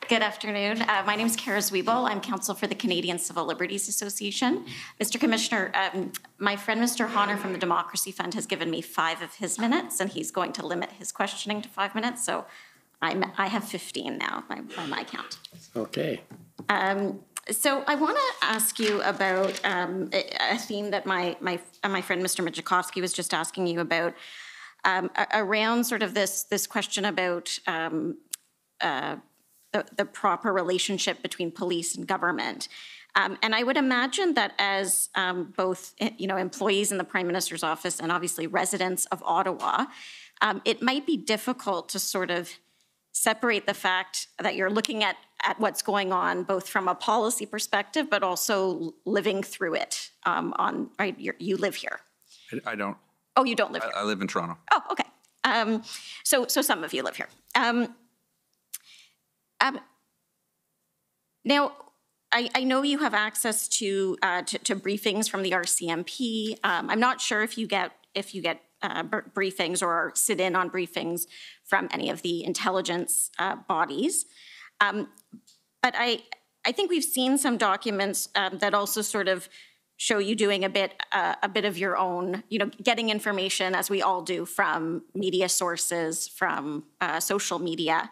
Good afternoon. My name is Kara Zwiebel. I'm counsel for the Canadian Civil Liberties Association. Mr. Commissioner, my friend Mr. Honor from the Democracy Fund has given me 5 of his minutes, and he's going to limit his questioning to 5 minutes. So I have 15 now by my count. Okay. So I want to ask you about a theme that my friend Mr. Michikowski was just asking you about around sort of this question about the proper relationship between police and government. And I would imagine that as both employees in the Prime Minister's office and obviously residents of Ottawa, it might be difficult to sort of separate the fact that you're looking at what's going on both from a policy perspective, but also living through it. You live here. I don't. Oh, you don't live here? I live in Toronto. Oh, okay. So some of you live here. Now, I know you have access to briefings from the RCMP. I'm not sure if you get briefings or sit in on briefings from any of the intelligence bodies. But I think we've seen some documents that also sort of show you doing a bit of your own, getting information, as we all do, from media sources, from social media.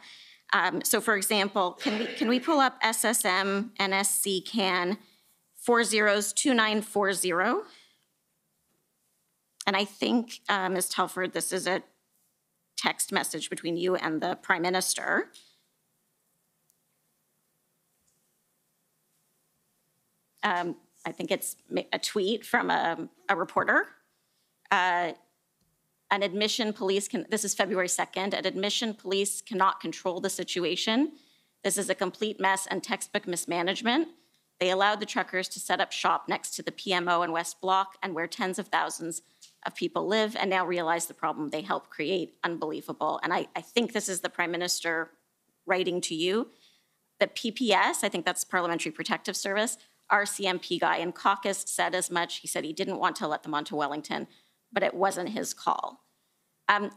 So, for example, can we pull up SSM NSC CAN 402940? And I think, Ms. Telford, this is a text message between you and the Prime Minister. I think it's a tweet from a reporter. An admission police this is February 2nd, an admission police cannot control the situation. This is a complete mess and textbook mismanagement. They allowed the truckers to set up shop next to the PMO in West Block and where tens of thousands of people live, and now realize the problem they helped create. Unbelievable. And I think this is the Prime Minister writing to you. The PPS, I think that's Parliamentary Protective Service, RCMP guy in caucus said as much. He said he didn't want to let them onto Wellington, but it wasn't his call.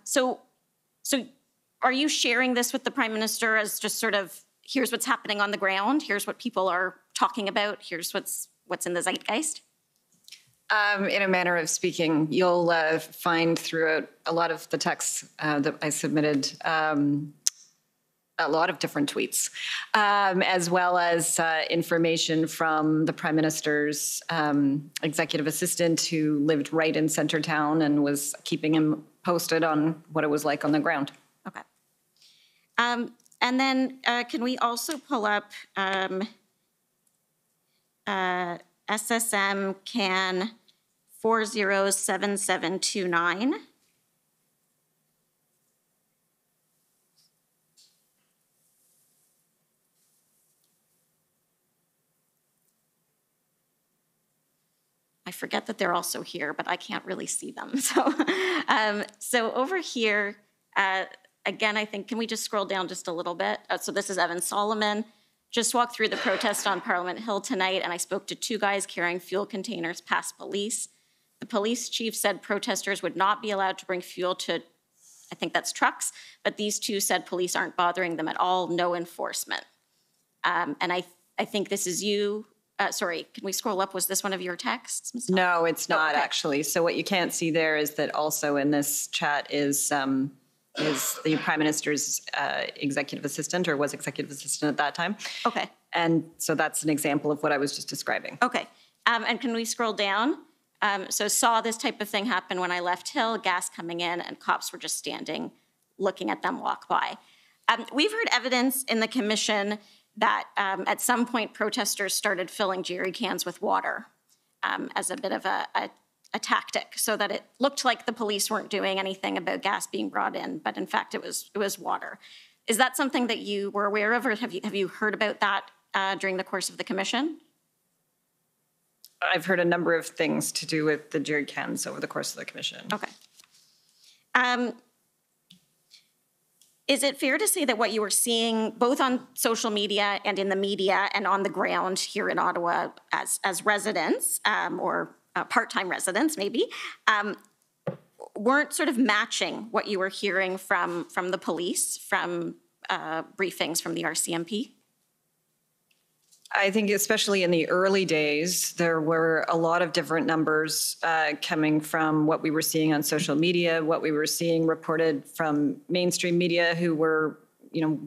So are you sharing this with the Prime Minister as just sort of, here's what's happening on the ground, here's what people are talking about, here's what's in the zeitgeist? In a manner of speaking, you'll find throughout a lot of the texts that I submitted a lot of different tweets, as well as information from the Prime Minister's executive assistant who lived right in Centretown and was keeping him posted on what it was like on the ground. Okay. And then can we also pull up SSM CAN 407729? I forget that they're also here, but I can't really see them. So, so over here, again, I think, can we just scroll down just a little bit? So this is Evan Solomon. Just walked through the protest on Parliament Hill tonight, and I spoke to 2 guys carrying fuel containers past police. The police chief said protesters would not be allowed to bring fuel to, I think that's trucks, but these 2 said police aren't bothering them at all, no enforcement. And I think this is you. Sorry, can we scroll up? Was this one of your texts, Ms. No, it's not actually. So what you can't see there is that also in this chat is the Prime Minister's executive assistant, or was executive assistant at that time. Okay. And so that's an example of what I was just describing. Okay. And can we scroll down? So saw this type of thing happen when I left Hill, gas coming in, and cops were just standing, looking at them walk by. We've heard evidence in the commission that at some point protesters started filling jerry cans with water as a bit of a tactic, so that it looked like the police weren't doing anything about gas being brought in, but in fact it was water. Is that something that you were aware of, or have you heard about that during the course of the commission? I've heard a number of things to do with the jerry cans over the course of the commission. Okay. Is it fair to say that what you were seeing both on social media and in the media and on the ground here in Ottawa as residents or part-time residents maybe weren't sort of matching what you were hearing from the police, from briefings from the RCMP? I think especially in the early days, there were a lot of different numbers coming from what we were seeing on social media, what we were seeing reported from mainstream media who were,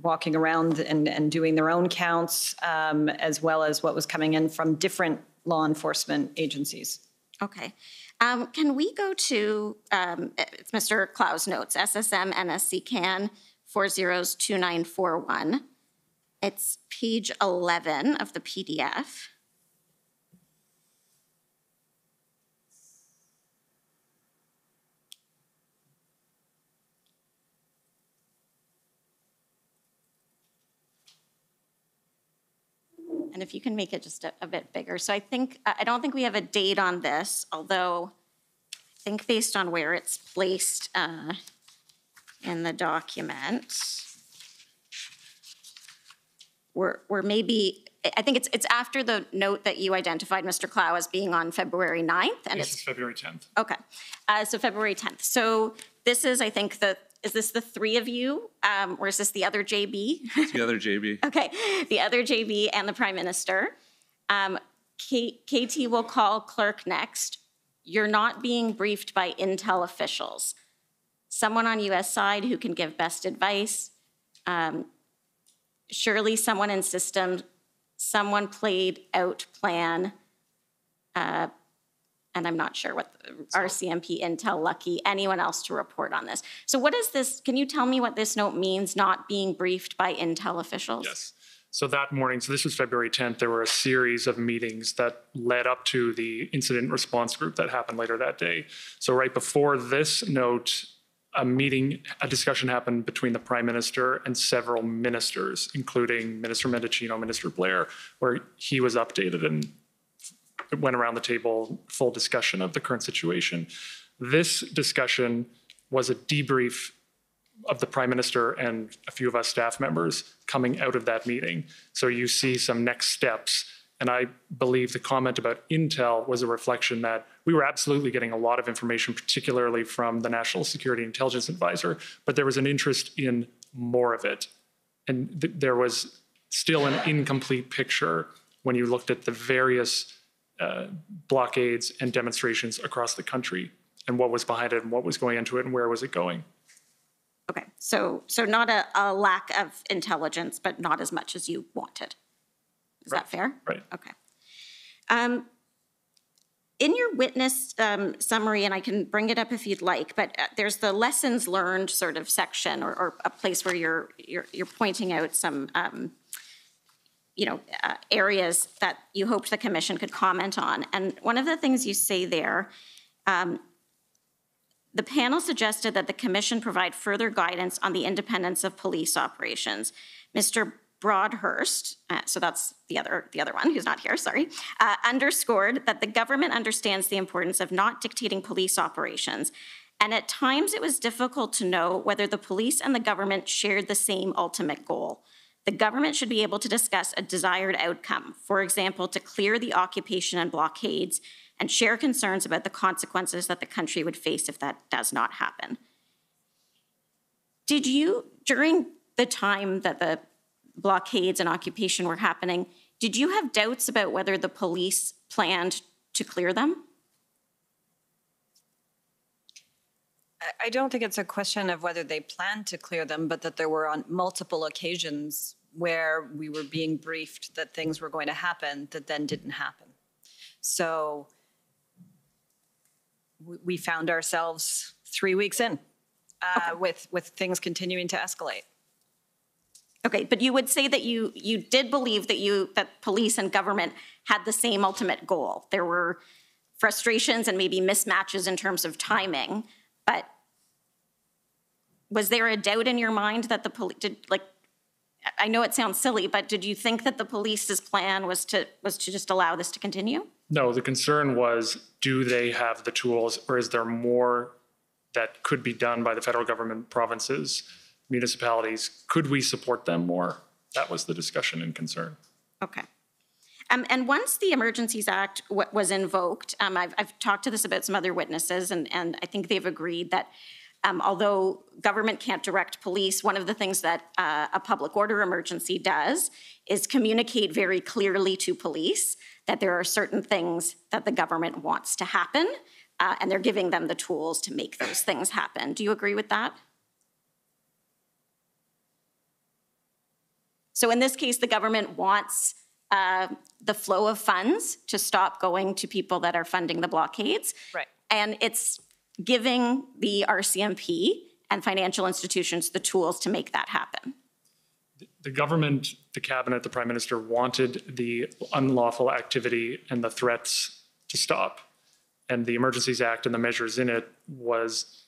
walking around and doing their own counts, as well as what was coming in from different law enforcement agencies. Okay. Can we go to, it's Mr. Clow's notes, SSM NSC CAN 402941. It's page 11 of the PDF. And if you can make it just a bit bigger. So I don't think we have a date on this, although I think based on where it's placed in the document, we're maybe, I think it's after the note that you identified, Mr. Clow, as being on February 9th. And this is February 10th. Okay. So February 10th. So this is, I think, is this the three of you, or is this the other JB? It's the other JB. Okay, the other JB and the Prime Minister. KT will call clerk next. You're not being briefed by intel officials. Someone on US side who can give best advice. Surely someone in system, someone played out plan, and I'm not sure what RCMP, Intel, Lucky, anyone else to report on this. So what is this? Can you tell me what this note means, not being briefed by Intel officials? Yes. So that morning, so this was February 10th, there were a series of meetings that led up to the incident response group that happened later that day. So right before this note, a discussion happened between the Prime Minister and several ministers, including Minister Mendicino, Minister Blair, where he was updated and it went around the table, full discussion of the current situation. This discussion was a debrief of the Prime Minister and a few of us staff members coming out of that meeting. So you see some next steps. And I believe the comment about Intel was a reflection that we were absolutely getting a lot of information, particularly from the National Security Intelligence Advisor, but there was an interest in more of it. And there was still an incomplete picture when you looked at the various blockades and demonstrations across the country and what was behind it and what was going into it and where was it going. Okay, so not a lack of intelligence, but not as much as you wanted. Is that fair? Right. Okay. In your witness summary, and I can bring it up if you'd like, but there's the lessons learned sort of section or a place where you're pointing out some areas that you hoped the commission could comment on. And one of the things you say there, the panel suggested that the commission provide further guidance on the independence of police operations. Mr. Broadhurst, so that's the other one who's not here, sorry, underscored that the government understands the importance of not dictating police operations. And at times it was difficult to know whether the police and the government shared the same ultimate goal. The government should be able to discuss a desired outcome, for example, to clear the occupation and blockades and share concerns about the consequences that the country would face if that does not happen. Did you, during the time that the blockades and occupation were happening, did you have doubts about whether the police planned to clear them? I don't think it's a question of whether they planned to clear them, but that there were on multiple occasions where we were being briefed that things were going to happen that then didn't happen. So we found ourselves 3 weeks in with things continuing to escalate. Okay, but you would say that you did believe that police and government had the same ultimate goal. There were frustrations and maybe mismatches in terms of timing, but was there a doubt in your mind that the police did, like, I know it sounds silly, but did you think that the police's plan was to just allow this to continue? No, the concern was, do they have the tools, or is there more that could be done by the federal government, provinces, municipalities? Could we support them more? That was the discussion and concern. Okay. And once the Emergencies Act was invoked, I've talked to this about some other witnesses, and I think they've agreed that Although government can't direct police, one of the things that a public order emergency does is communicate very clearly to police that there are certain things that the government wants to happen, and they're giving them the tools to make those things happen. Do you agree with that? So in this case, the government wants the flow of funds to stop going to people that are funding the blockades. Right. And it's giving the RCMP and financial institutions the tools to make that happen. The government, the cabinet, the prime minister wanted the unlawful activity and the threats to stop. And the Emergencies Act and the measures in it was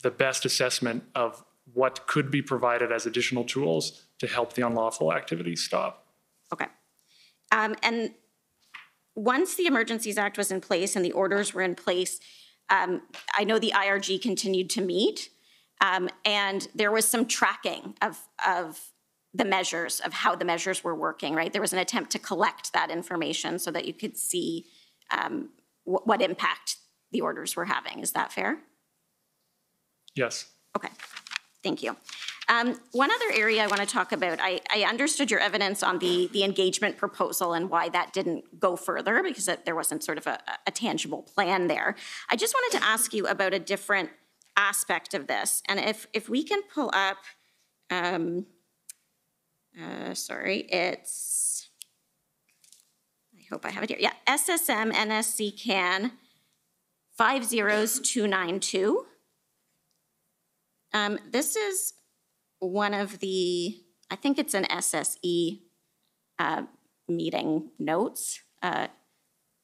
the best assessment of what could be provided as additional tools to help the unlawful activity stop. Okay. And once the Emergencies Act was in place and the orders were in place, I know the IRG continued to meet, and there was some tracking of the measures, of how the measures were working, right? There was an attempt to collect that information so that you could see what impact the orders were having. Is that fair? Yes. Okay, thank you. One other area I want to talk about, I understood your evidence on the engagement proposal and why that didn't go further, because there wasn't sort of a tangible plan there. I just wanted to ask you about a different aspect of this. And if we can pull up, sorry, it's, I hope I have it here. Yeah, SSM NSC CAN 50292. This is one of the, I think it's an SSE meeting notes.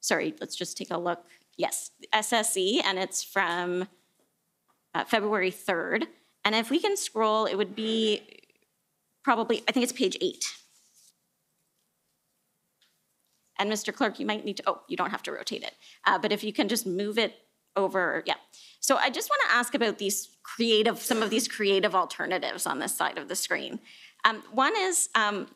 Sorry, let's just take a look. Yes, SSE, and it's from February 3rd. And if we can scroll, it would be probably, I think it's page 8. And Mr. Clerk, you might need to, oh, you don't have to rotate it. But if you can just move it over, yeah. So I just want to ask about these creative, some of these creative alternatives on this side of the screen. One is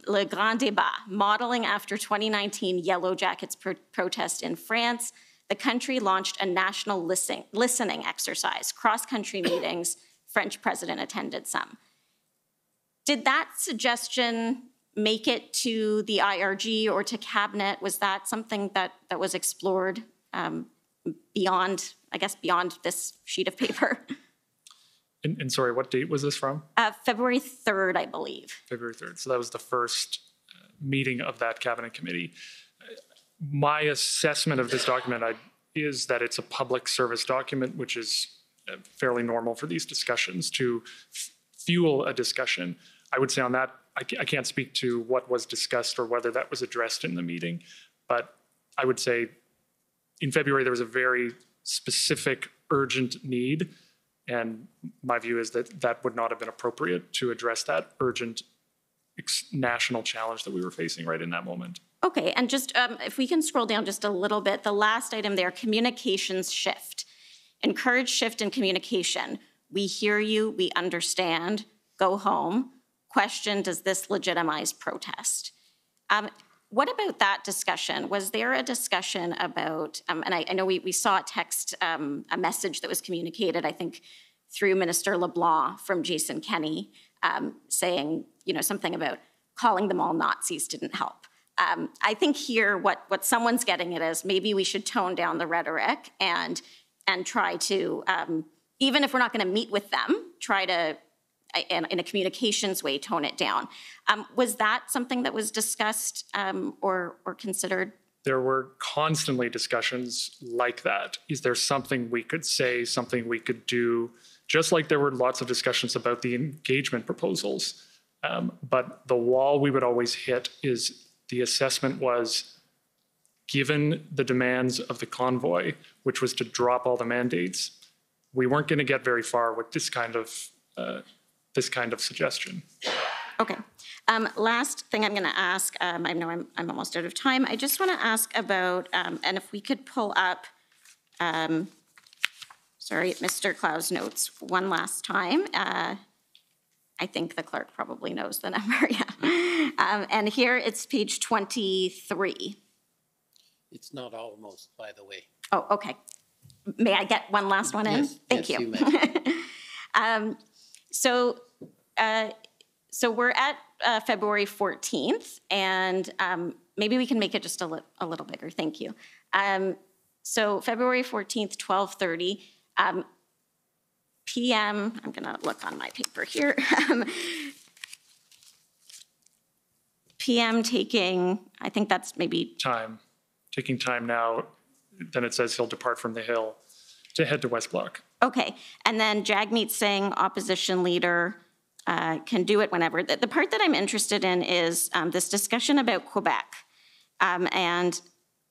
Le Grand Débat, modeling after 2019 Yellow Jackets protest in France. The country launched a national listening exercise, cross-country meetings. French president attended some. Did that suggestion make it to the IRG or to cabinet? Was that something that was explored beyond, I guess, beyond this sheet of paper? And sorry, what date was this from? February 3rd, I believe. February 3rd. So that was the first meeting of that cabinet committee. My assessment of this document is that it's a public service document, which is fairly normal for these discussions to fuel a discussion. I would say on that, I can't speak to what was discussed or whether that was addressed in the meeting, but I would say in February there was a very specific, urgent need, and my view is that that would not have been appropriate to address that urgent national challenge that we were facing right in that moment. Okay, and just if we can scroll down just a little bit, the last item there, communications shift. Encourage shift in communication. We hear you, we understand, go home. Question, does this legitimize protest? What about that discussion? Was there a discussion about, and I know we saw a text, a message that was communicated, I think, through Minister LeBlanc from Jason Kenney, saying, you know, something about calling them all Nazis didn't help. I think here what someone's getting at is maybe we should tone down the rhetoric and try to, even if we're not going to meet with them, try to, in a communications way, tone it down. Was that something that was discussed or considered? There were constantly discussions like that. Is there something we could say, something we could do? Just like there were lots of discussions about the engagement proposals. But the wall we would always hit is the assessment was, given the demands of the convoy, which was to drop all the mandates, we weren't going to get very far with this kind of suggestion. Okay. Last thing I'm going to ask, I know I'm almost out of time. I just want to ask about, and if we could pull up, sorry, Mr. Clow's notes one last time. I think the clerk probably knows the number, yeah. And here it's page 23. It's not almost, by the way. Oh, okay. may I get one last one in? Yes, Thank yes, you. may. So we're at February 14th, and maybe we can make it just a little bigger. Thank you. So February 14th, 12:30 p.m. I'm going to look on my paper here. PM taking, I think that's maybe Taking time now, then it says he'll depart from the Hill to head to West Block. okay. And then Jagmeet Singh, opposition leader, can do it whenever. The part that I'm interested in is this discussion about Quebec. And,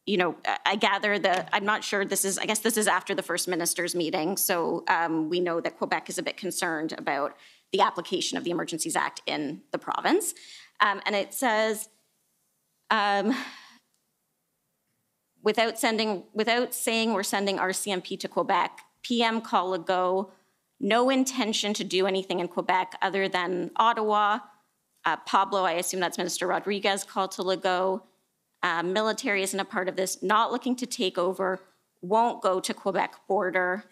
you know, I gather that, I'm not sure, I guess this is after the first minister's meeting. So we know that Quebec is a bit concerned about the application of the Emergencies Act in the province. And it says, without saying we're sending RCMP to Quebec, PM call a go, no intention to do anything in Quebec other than Ottawa. Pablo, I assume that's Minister Rodriguez, called to Legault. Military isn't a part of this, not looking to take over, won't go to Quebec border.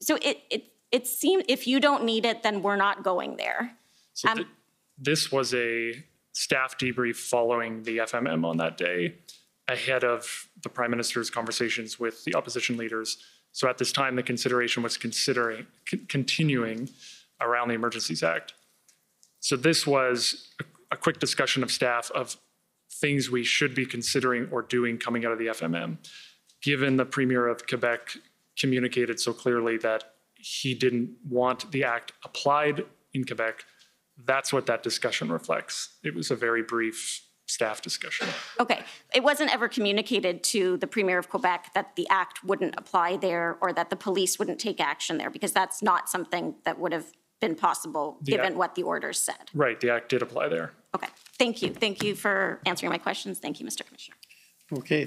So it seemed, if you don't need it, then we're not going there. So this was a staff debrief following the FMM on that day, ahead of the Prime Minister's conversations with the opposition leaders. So at this time, the consideration was continuing around the Emergencies Act. So this was a quick discussion of staff of things we should be considering or doing coming out of the FMM. Given the Premier of Quebec communicated so clearly that he didn't want the act applied in Quebec, that's what that discussion reflects. It was a very brief staff discussion. Okay, it wasn't ever communicated to the Premier of Quebec that the act wouldn't apply there or that the police wouldn't take action there, because that's not something that would have been possible given what the orders said. Right, the act did apply there. Okay, thank you. Thank you for answering my questions. Thank you, Mr. Commissioner. Okay.